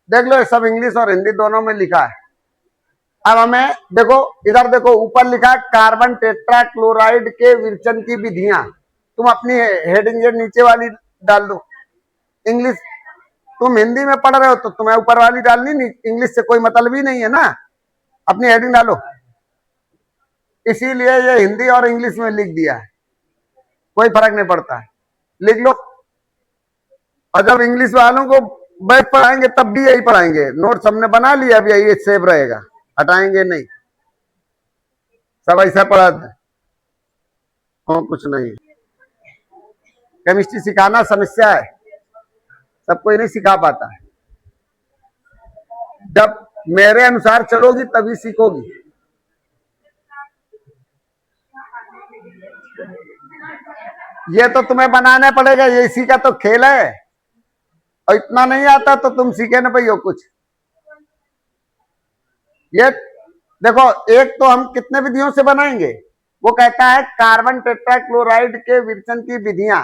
देख लो, ये सब इंग्लिश और हिंदी दोनों में लिखा है। अब हमें देखो, इधर देखो, ऊपर लिखा है कार्बन टेट्रा क्लोराइड के विरचन की विधियां। तुम अपनी हेडिंग ये नीचे वाली डाल दो। इंग्लिश तुम हिंदी में पढ़ रहे हो तो तुम्हें ऊपर वाली डालनी नहीं, इंग्लिश से कोई मतलब ही नहीं है ना। अपनी हेडिंग डालो, इसीलिए ये हिंदी और इंग्लिश में लिख दिया है, कोई फर्क नहीं पड़ता है, लिख लो। और जब इंग्लिश वालों को बैठ पढ़ाएंगे तब भी यही पढ़ाएंगे। नोट्स हमने बना लिया, अब यही सेव रहेगा, हटाएंगे नहीं, सब ऐसा पढ़ाते और कुछ नहीं। केमिस्ट्री सिखाना समस्या है, सब कोई नहीं सिखा पाता है। जब मेरे अनुसार चलोगी तभी सीखोगी। ये तो तुम्हें बनाना पड़ेगा, ये इसी का तो खेल है। और इतना नहीं आता तो तुम सीखे ना पाइयो कुछ। ये देखो, एक तो हम कितने विधियों से बनाएंगे, वो कहता है कार्बन टेट्राक्लोराइड के विरचन की विधियां।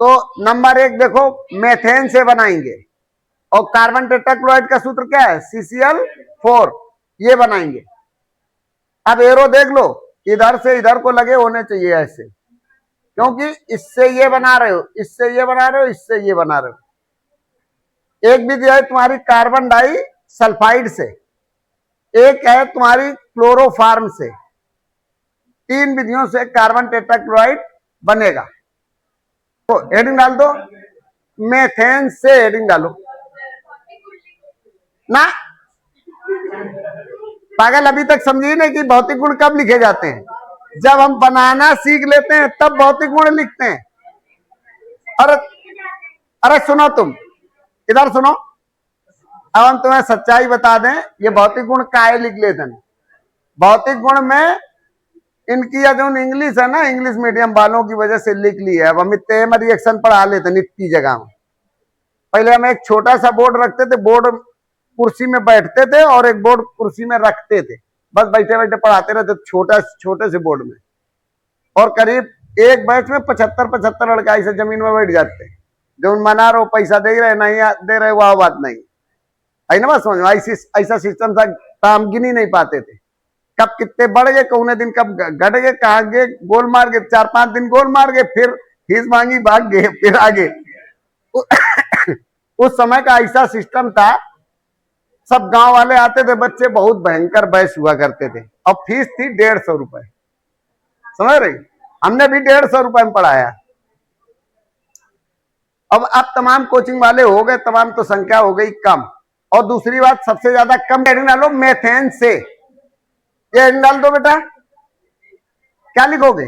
तो नंबर 1 देखो, मेथेन से बनाएंगे, और कार्बन टेट्राक्लोराइड का सूत्र क्या है, CCl4, ये बनाएंगे। अब एरो देख लो, इधर से इधर को लगे होने चाहिए ऐसे, क्योंकि इससे ये बना रहे हो, इससे ये बना रहे हो, इससे ये बना रहे हो। एक विधि है तुम्हारी कार्बन डाई सल्फाइड से, एक है तुम्हारी क्लोरोफार्म से। 3 विधियों से कार्बन टेट्राक्लोराइड बनेगा। तो हेडिंग डाल दो, मेथेन से हेडिंग डालो ना। पागल, अभी तक समझी नहीं कि भौतिक गुण कब लिखे जाते हैं, जब हम बनाना सीख लेते हैं तब भौतिक गुण लिखते हैं। अरे अरे सुनो, तुम इधर सुनो, अब हम तुम्हें सच्चाई बता दें, ये भौतिक गुण काहे लिख लेते हैं। भौतिक गुण में इनकी जो इंग्लिश है ना, इंग्लिश मीडियम वालों की वजह से लिख ली है। अब हम तेम रिएक्शन पढ़ा लेते नित की जगह में। पहले हम एक छोटा सा बोर्ड रखते थे, बोर्ड कुर्सी में बैठते थे और एक बोर्ड कुर्सी में रखते थे, बस बैठे बैठे पढ़ाते रहते छोटे से बोर्ड में। और करीब एक बैच में 75 लड़का ऐसे जमीन में बैठ जाते, जो मना रहे पैसा दे रहे नहीं दे रहे, वह बात नहीं है ना। बस समझ, ऐसा सिस्टम था, हम गिन ही नहीं पाते थे कब कितने बढ़ गए, कौने दिन कब घट गए, कहाँ गए, गोल मार गए, 4-5 दिन गोल मार गए, फिर फीस मांगी, भाग गए, फिर आगे। उस समय का ऐसा सिस्टम था, सब गांव वाले आते थे, बच्चे, बहुत भयंकर बैच हुआ करते थे, और फीस थी 150 रुपए। समझ रही, हमने भी 150 रुपए में पढ़ाया। अब तमाम कोचिंग वाले हो गए, तमाम तो संख्या हो गई कम। और दूसरी बात, सबसे ज्यादा कम हेडिंग डालो मेथेन से, ये हेडिंग डाल दो बेटा। क्या लिखोगे,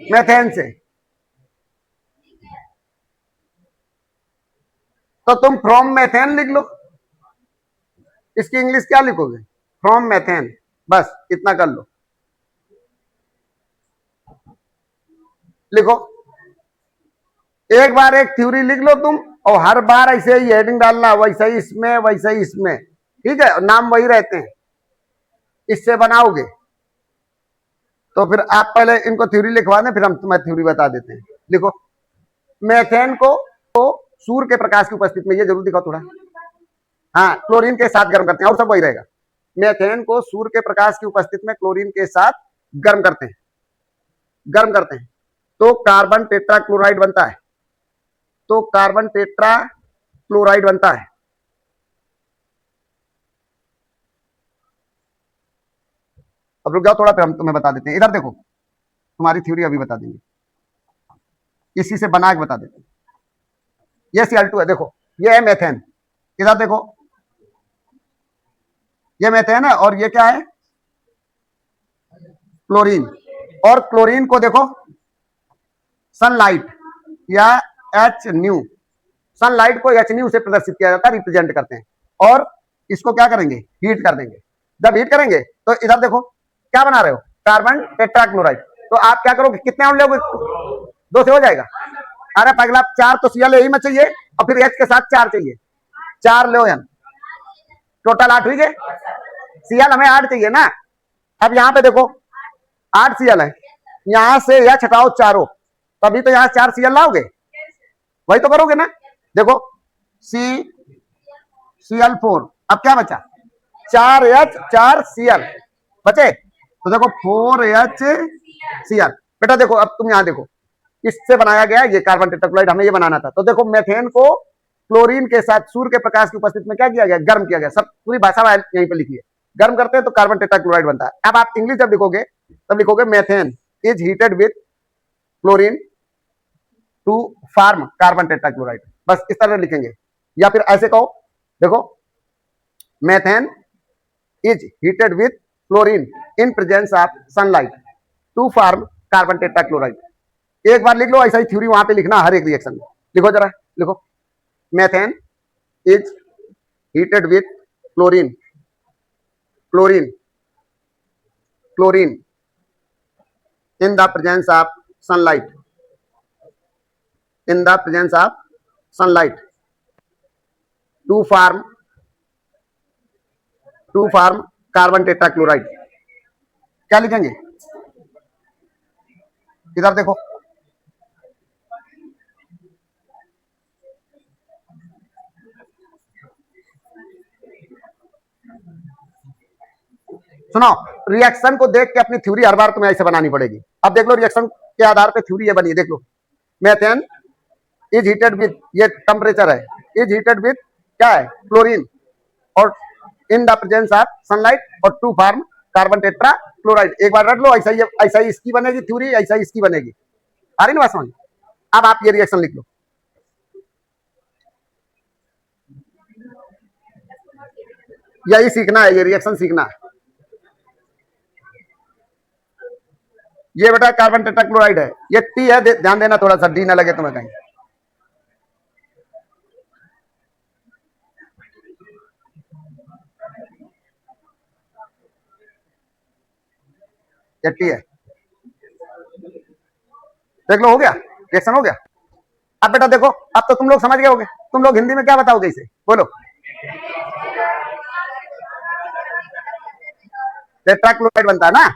मेथेन से। तो तुम फ्रॉम मेथेन लिख लो, इसकी इंग्लिश क्या लिखोगे, फ्रॉम मेथेन, बस इतना कर लो, लिखो। एक बार एक थ्योरी लिख लो तुम, और हर बार ऐसे ही हेडिंग डालना, वैसे ही इसमें, वैसे ही इसमें, ठीक है, नाम वही रहते हैं। इससे बनाओगे तो फिर आप पहले इनको थ्योरी लिखवा दें, फिर हम तुम्हें थ्योरी बता देते हैं। लिखो, मेथेन को सूर्य के प्रकाश की उपस्थिति में, ये जरूर दिखाओ थोड़ा, हाँ, क्लोरीन के साथ गर्म करते हैं, और सब वही रहेगा। मेथेन को सूर्य के प्रकाश की उपस्थिति में क्लोरीन के साथ गर्म करते हैं, तो कार्बन टेट्राक्लोराइड बनता है, अब रुक जाओ थोड़ा, फिर हम तुम्हें बता देते हैं। इधर देखो, तुम्हारी थ्योरी अभी बता देंगे, इसी से बना के बता देते हैं। ये Cl2 है, देखो ये है मेथेन, इधर देखो ये मेथेन है, और ये क्या है, क्लोरीन। और क्लोरीन को देखो सनलाइट या HNu, सनलाइट को HNu से प्रदर्शित किया जाता है, रिप्रेजेंट करते हैं। और इसको क्या करेंगे, हीट कर देंगे। जब हीट करेंगे तो इधर देखो क्या बना रहे हो, कार्बन टेट्राक्लोराइड। तो आप क्या करोगे, कितने आउट लोगे, 2 से हो जाएगा। अरे पगला, 4 तो Cl यही में चाहिए, और फिर H के साथ 4 चाहिए, 4 लो, टोटल 8 हुई गए। Cl हमें 8 चाहिए ना। अब यहाँ पे देखो 8 Cl है, यहां से H हटाओ चारों, तभी तो यहाँ 4 Cl लाओगे, वही तो करोगे ना। देखो Cl4। अब क्या बचा, 4H 4Cl बचे, तो देखो 4HCl। बेटा देखो अब तुम यहां देखो, इससे बनाया गया ये कार्बन टेट्राक्लोराइड, हमें ये बनाना था। तो देखो मेथेन को क्लोरीन के साथ सूर्य के प्रकाश की उपस्थिति में क्या किया गया, गर्म किया गया। सब पूरी भाषा यहीं पे लिखी है, गर्म करते हैं तो कार्बन टेट्राक्लोराइड बनता है। अब आप इंग्लिश जब लिखोगे तब लिखोगे methane is heated with chlorine to form carbon tetrachloride, बस इस तरह लिखेंगे। या फिर ऐसे कहो, देखो methane is heated with chlorine in presence of sunlight to form carbon tetrachloride. एक बार लिख लो, ऐसा ही थ्योरी वहां पे लिखना हर एक रिएक्शन में। लिखो जरा, लिखो methane is heated with chlorine chlorine chlorine in the presence of sunlight in the presence of sunlight to form carbon tetrachloride। क्या लिखेंगे, इधर देखो, सुनो, रिएक्शन को देख के अपनी थ्योरी हर बार तुम्हें ऐसे बनानी पड़ेगी। अब देख लो रिएक्शन के आधार पे थ्योरी ये बनी है, देख लो मेथेन इज हीटेड विथ, ये टेम्परेचर है, इज हीटेड विथ क्या है, क्लोरीन, और in the presence of sunlight और to form carbon tetrachloride. एक बार रट लो, ऐसा ही इसकी बनेगी थ्योरी, ऐसा ही इसकी बनेगी। आ रही ना बात समझ। अब आप ये रिएक्शन लिख लो, यही सीखना है, ये रिएक्शन सीखना है। ये बेटा कार्बन टेट्राक्लोराइड है, ये टी है, ध्यान देना थोड़ा सा, डी ना लगे तुम्हें कहीं। ये टी है, देख लो, हो गया रिएक्शन, हो गया। अब बेटा देखो, अब तो तुम लोग समझ गए होगे, तुम लोग हिंदी में क्या बताओगे इसे, बोलो। टेट्राक्लोराइड बनता है ना,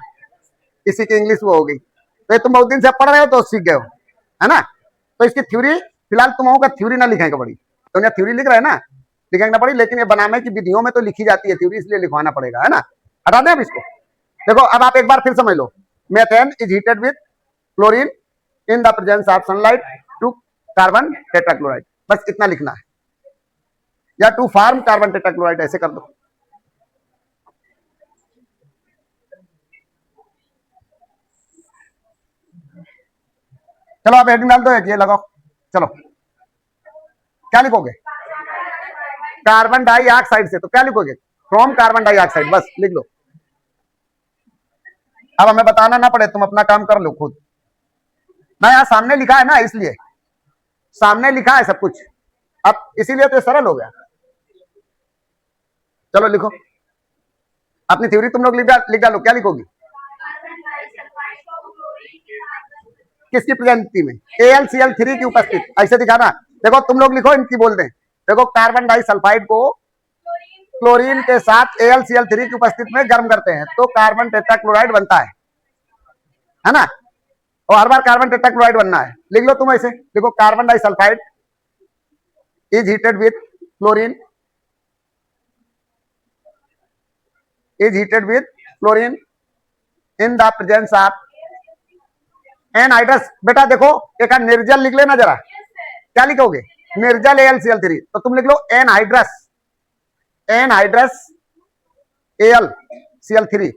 इसी की इंग्लिश वो हो गई। तो तुम बहुत दिन से पढ़ रहे हो तो सीख गए हो, है ना। तो इसकी थ्योरी फिलहाल तुम का थ्योरी ना लिखेगा पड़ी, तो यहाँ थ्योरी लिख रहे हैं ना, लिखेंगे ना पड़ी, लेकिन ये बनाने की विधियों में तो लिखी जाती है थ्योरी, इसलिए लिखवाना पड़ेगा, है ना। हटा दें अब इसको। देखो अब आप एक बार फिर समझ लो, methane is heated with chlorine in the presence of sunlight to carbon tetrachloride, बस इतना लिखना है, या टू फार्म कार्बन टेट्राक्लोराइड ऐसे कर दो। चलो आप हेडिंग डाल दो, ये लगाओ, चलो क्या लिखोगे, कार्बन डाइऑक्साइड से, तो क्या लिखोगे, फ्रॉम कार्बन डाइऑक्साइड, बस लिख लो। अब हमें बताना ना पड़े, तुम अपना काम कर लो खुद ना, यहाँ सामने लिखा है ना, इसलिए सामने लिखा है सब कुछ, अब इसीलिए तो सरल हो गया। चलो लिखो अपनी थ्योरी, तुम लोग लिख डालो, क्या लिखोगी, किसकी प्रेजेंटी में, AlCl3 की उपस्थिति, ऐसे दिखाना। देखो तुम लोग लिखो, इनकी बोल दें, देखो कार्बन डाइसल्फाइड को क्लोरीन के साथ AlCl3 की उपस्थिति में गर्म करते हैं तो कार्बन टेट्राक्लोराइड बनता है ना। और हर बार कार्बन टेट्राक्लोराइड बनना है, लिख लो तुम ऐसे, देखो carbon disulphide is heated with chlorine, is heated with chlorine in the presence of anhydrous. बेटा देखो एक निर्जल लिख लेना जरा, क्या लिखोगे, निर्जल AlCl3, तो तुम लिख लो anhydrous, anhydrous AlCl3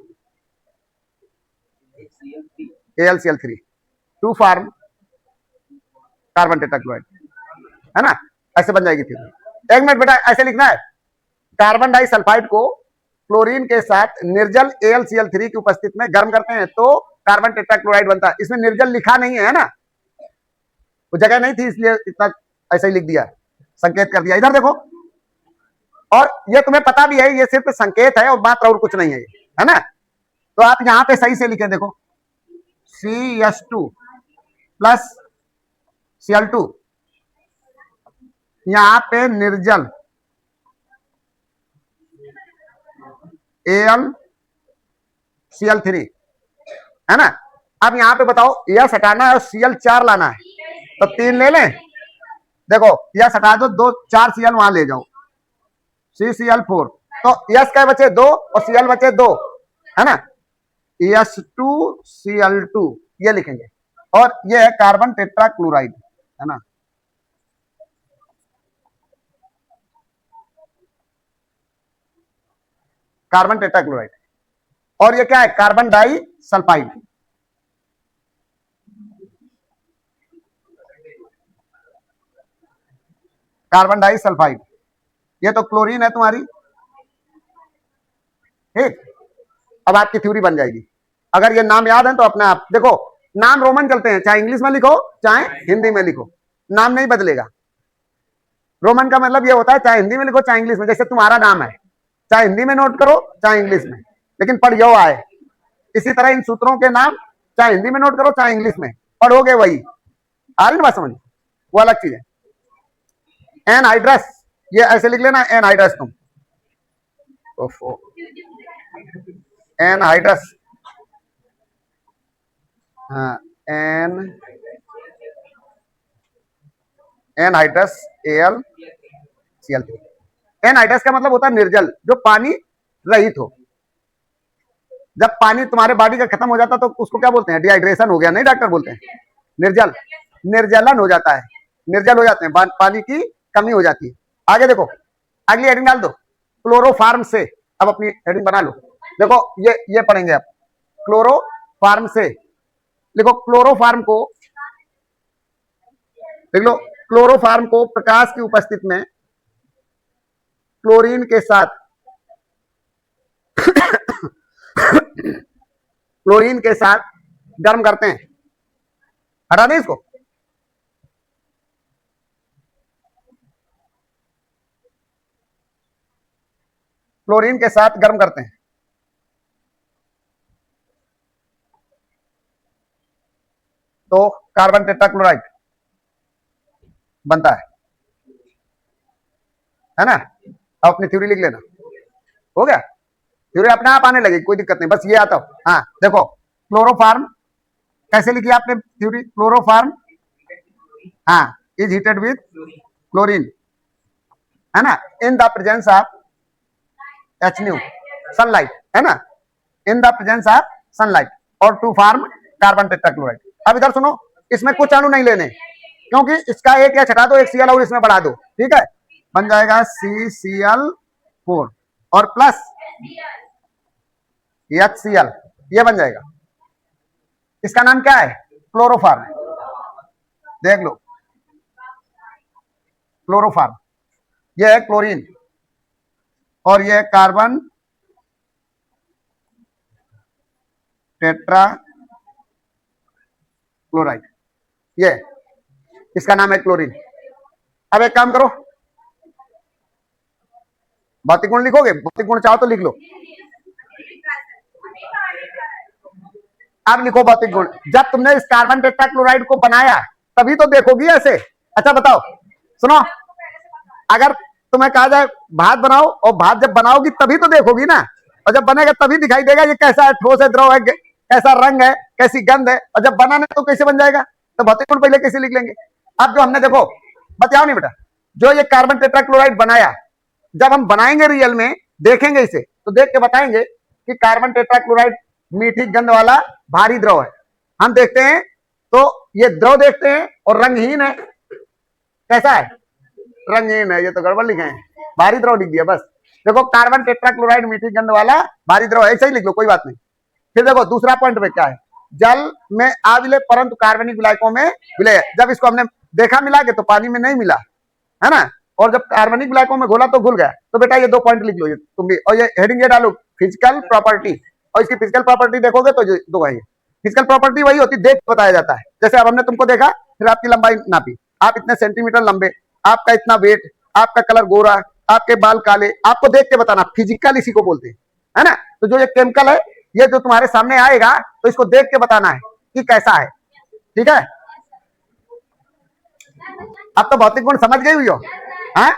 to form carbon tetrachloride, है ना, ऐसे बन जाएगी थ्योरी। एक मिनट बेटा, ऐसे लिखना है, कार्बन डाइसल्फाइड को क्लोरीन के साथ निर्जल AlCl3 की उपस्थिति में गर्म करते हैं तो कार्बन टेट्राक्लोराइड बनता है। इसमें निर्जल लिखा नहीं है ना, वो जगह नहीं थी, इसलिए इतना ऐसा ही लिख दिया, संकेत कर दिया। इधर देखो, और ये तुम्हें पता भी है, ये सिर्फ संकेत है और मात्र और कुछ नहीं है ना। तो आप यहां पे सही से लिखें, देखो CH2 प्लस Cl2, यहां पे निर्जल AlCl3, है ना। अब यहां पे बताओ, यह हटाना है और Cl4 लाना है, तो 3 ले लें, देखो यह हटा दो, 2 4 Cl वहां ले जाओ, CCl4, तो यस क्या बचे 2 और Cl बचे 2, है ना, S2Cl2 ये लिखेंगे। और ये है कार्बन टेट्राक्लोराइड, है ना, कार्बन टेट्राक्लोराइड। और ये क्या है, carbon disulphide, carbon disulphide. ये तो क्लोरीन है तुम्हारी, ठीक। अब आपकी थ्योरी बन जाएगी। अगर ये नाम याद है तो अपने आप देखो, नाम रोमन चलते हैं, चाहे इंग्लिश में लिखो चाहे हिंदी में लिखो, नाम नहीं बदलेगा। रोमन का मतलब ये होता है चाहे हिंदी में लिखो चाहे इंग्लिश में, जैसे तुम्हारा नाम है, चाहे हिंदी में नोट करो चाहे इंग्लिश में, लेकिन पढ़ यो आए। इसी तरह इन सूत्रों के नाम चाहे हिंदी में नोट करो चाहे इंग्लिश में, पढ़ोगे वही। आ रही ना बात समझ, वो अलग चीज है। एनहाइड्रस, ये ऐसे लिख लेना एनहाइड्रस तुम, एनहाइड्रस, हाँ एनहाइड्रस AlCl3। एनहाइड्रस का मतलब होता है निर्जल, जो पानी रहित हो। जब पानी तुम्हारे बॉडी का खत्म हो जाता तो उसको क्या बोलते हैं, डिहाइड्रेशन हो गया, नहीं डॉक्टर बोलते हैं, निर्जल, निर्जलन हो जाता है, निर्जल हो जाते हैं, पानी की कमी हो जाती है। आगे देखो, अगली हेडिंग डाल दो, क्लोरोफार्म से। अब अपनी हेडिंग बना लो, देखो ये पढ़ेंगे आप, क्लोरोफार्म से लिखो। क्लोरोफार्म को देख लो, क्लोरोफार्म को प्रकाश की उपस्थिति में क्लोरीन के साथ क्लोरीन के साथ गर्म करते हैं। हटा दें इसको, क्लोरीन के साथ गर्म करते हैं तो कार्बन टेट्राक्लोराइड बनता है ना। अब अपनी थ्योरी लिख लेना, हो गया। थ्योरी अपने आप आने लगेगी, कोई दिक्कत नहीं, बस ये आता हो। हाँ देखो, क्लोरोफार्म कैसे लिखी आपने थ्योरी, क्लोरोफार्म हाँ इज हीटेड विथ क्लोरीन, है ना, इन the presence of HNu sunlight, है ना, इन द प्रेजेंस ऑफ सनलाइट, और टू फॉर्म कार्बन टेट्राक्लोराइड। अब इधर सुनो, इसमें कुछ अणु नहीं लेने, क्योंकि इसका एक या छटा दो, एक Cl और इसमें बढ़ा दो, ठीक है, बन जाएगा CCl4 और प्लस HCl, ये बन जाएगा। इसका नाम क्या है, क्लोरोफार्म, देख लो, क्लोरोफार्म। ये है क्लोरीन और ये कार्बन टेट्रा क्लोराइड, ये इसका नाम है क्लोरीन। अब एक काम करो, भौतिक गुण लिखोगे, भौतिक गुण चाहो तो लिख लो। अब लिखो भौतिक गुण। जब तुमने इस कार्बन टेट्राक्लोराइड को बनाया तभी तो देखोगी ऐसे। अच्छा बताओ, सुनो, अगर तुम्हें कहा जाए भात बनाओ, और भात जब बनाओगी तभी तो देखोगी ना, और जब बनेगा तभी दिखाई देगा ये कैसा है, ठोस है, द्रव है, कैसा रंग है, कैसी गंध है, और जब बनाने तो कैसे बन जाएगा। तो भौतिक गुण पहले कैसे लिख लेंगे। अब जो हमने देखो, बताओ नहीं बेटा, जो ये कार्बन टेट्राक्लोराइड बनाया, जब हम बनाएंगे रियल में, देखेंगे इसे तो देख के बताएंगे कि कार्बन टेट्राक्लोराइड मीठी गंध वाला भारी द्रव है। हम देखते हैं तो ये द्रव देखते हैं और रंगहीन है, कैसा है, रंगहीन है, ये तो गड़बड़ लिखे हैं, भारी द्रव लिख दिया बस। देखो कार्बन टेट्राक्लोराइड मीठी गंध वाला भारी द्रव है, ऐसे ही लिख लो, कोई बात नहीं। फिर देखो दूसरा पॉइंट पे क्या है, जल में आविले परंतु कार्बनिक विलायकों में विलय। जब इसको हमने देखा मिला के तो पानी में नहीं मिला, है ना, और जब कार्बनिक विलायकों में घोला तो घुल गया। तो बेटा ये 2 पॉइंट लिख लो ये तुम भी, और ये हेडिंग ये डालो, फिजिकल प्रॉपर्टी। और इसकी फिजिकल प्रॉपर्टी देखोगे तो 2 है। फिजिकल प्रॉपर्टी वही होती, देख बताया जाता है। जैसे अब हमने तुमको देखा, फिर आपकी लंबाई नापी, आप इतने सेंटीमीटर लंबे, आपका इतना वेट, आपका कलर गोरा, आपके बाल काले, आपको देख के बताना, फिजिकल इसी को बोलते हैं, है ना। तो जो ये केमिकल है, ये जो तुम्हारे सामने आएगा तो इसको देख के बताना है कि कैसा है, ठीक है। अब तो भौतिक गुण समझ गई हुई हो, हाँ?